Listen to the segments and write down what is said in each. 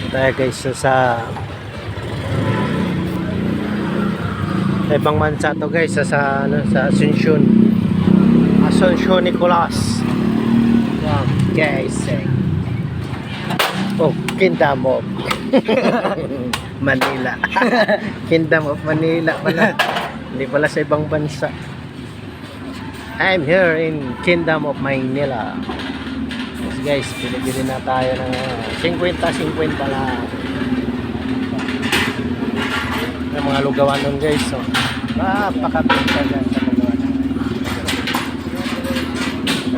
tayo guys sa ibang bansa to guys, sa Asuncion Nicolas. Yan guys. Oh, Kingdom of Manila. Kingdom of Manila pala. Hindi pala sa ibang bansa. I'm here in Kingdom of Manila. Yes guys, bili na tayo ng 50-50 lang. Yung mga lugawan nun guys. So, napakabenta dyan sa lugawan.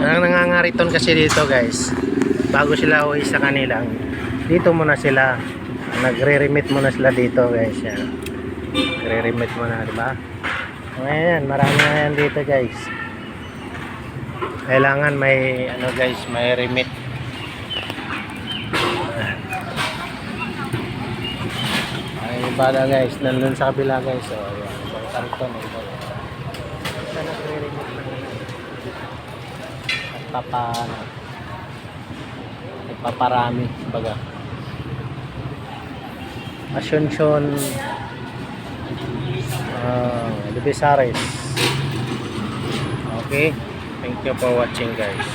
Ang nangangariton kasi dito guys, bago sila uwi sa kanilang, dito muna sila, nagre-remit muna sila dito guys. Yan. Nagre-remit muna, diba? Ngayon, marami na yan dito guys. Kailangan may guys, may remit. Ay bala guys, nandun sa kabila guys. So ayan, isang karton ito. Ito nagre-remit na at paparami baga. Asuncion Divisares. Okay. Thank you for watching guys.